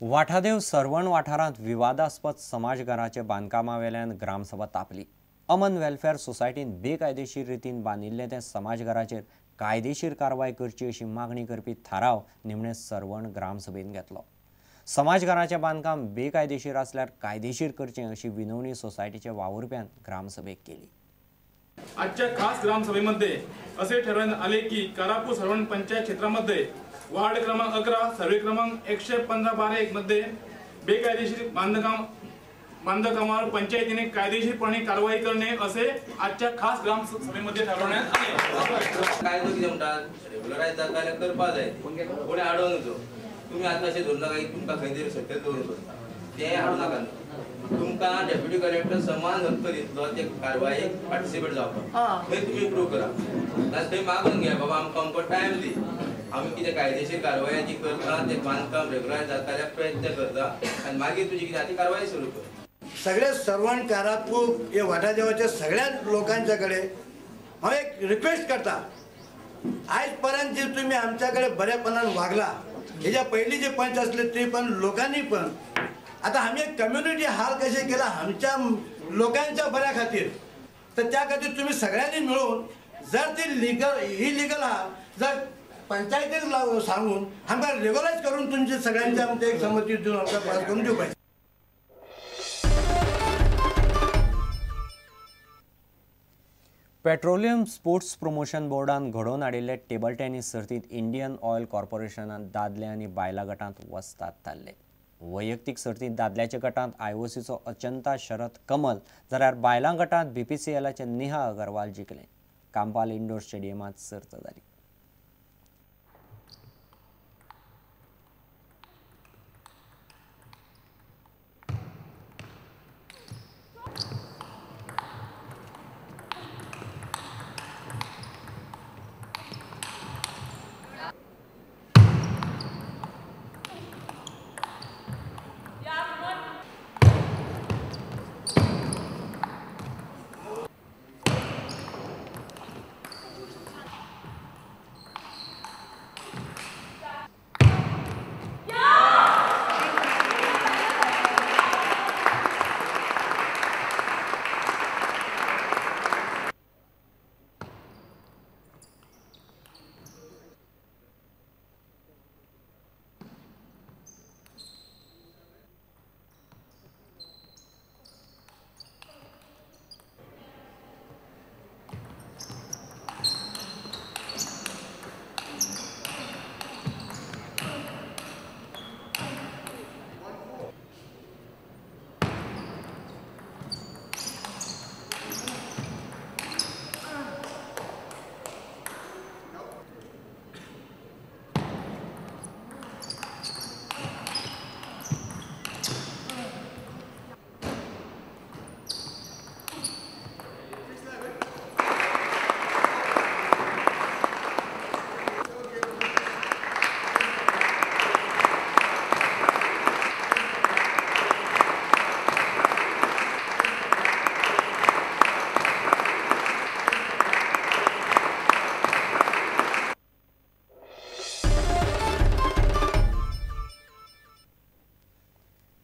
वाठादेव सरवण वाठारांत विवादास्पद समाजघराचे बांदकामावेल्यान ग्रामसभा तापली। अमन वेलफेअर सोसायटीन बेकायदेशीर रितीन बांदिल्ले ते समाजघराचेर कायदेशीर कारवाय करची अशी मागणी करपी थाराव निमणे सरवण ग्रामसभेन घेतलो। समाजघराचे बांदकाम बेकायदेशीर असल्यार कायदेशीर करचे अशी विनवणी सोसायटीच्या वावुरप्यान ग्रामसभेक केली। आजच्या खास ग्रामसभेमध्ये असे ठरवण्यात आले की कारापूर सरवण पंचायत क्षेत्रामध्ये वार्ड क्रमांक 11 सर्वे क्रमांक 115/1 मध्ये बेकायदेशीर बांधकामावर पंचायतीने कायदेशीरपणे कारवाई करणे असे आजच्या खास ग्रामसभेमध्ये ठरवण्यात आले। कायदो कितें म्हणटात रेग्युलरायज जाताले करपा जाय कोणी आडोवन नजो तुम्ही आता अशें धरून नाका तुमकां खंय तरी सकयल दवरून करता ते हाडू नाका तुमकां डेप्युटी कलेक्टर समान हक्क दितलो ते कारवायेक पार्टिसिपेट जावपाक थंय तुम्ही प्रूव करा ना थंय मागून घे बाबा आमकां अमको टायम दी आमी कितें कायदेशीर कारवाय जी करता ते बांदकाम रेग्युलरायज जाताल्या प्रयत्न करता आनी मागीर तुजी कितें ती कारवाय सुरू कर। सगळे सरवण कारापूर हे वाठादेवाच्या सगळ्या लोकांच्या कडे हांव एक रिक्वेस्ट करता आयज पर्यंत जे तुम्ही आमच्याकडे बरेपणान वागला हेच्या पयलीं जे पंच असले ते पण लोकांनी पण आता आम्ही एक कम्युनिटी हाल कसे केला आमच्या लोकांच्या बऱ्या खातीर तर त्या खातीर तुम्ही सगळ्यांनी मिळून जर ती इलिगल हा जर पंचायतीक सांगून आमकां रेग्युलायज करून तुमचे सगळ्यांची आमच्या एक संमती देऊन आमकां पास करून दिवं पाहिजे। पेट्रोलियम स्पोर्ट्स प्रमोशन बोर्डान घडोवन हाडिल्ले टेबल टेनिस सर्तीत इंडियन ऑयल कॉर्पोरेशनान दादले आनी बायलां गटांत वस्ताद थारले। वैयक्तीक सर्तीत दादल्याच्या गटांत आयओसीचो अचंता शरत कमल जाल्यार बायलां गटांत बीपीसीएलाचे नेहा अगरवाल जिखले। कांपाल इंडोर स्टेडियमांत सर्त जाली।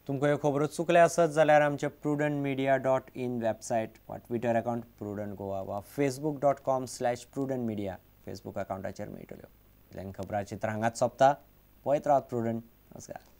तुमकां ह्यो खबरो चुकल्या आसत जाल्यार आमचे prudentmedia.in वेबसायट वा ट्विटर अकाउंट प्रुडंट गोवा वा facebook.com/prudentmedia फेसबूक अकाउंटाचेर मेळटल्यो। खबरां चित्र हांगाच सोंपता। पळयत रावत प्रुडंट। नमस्कार।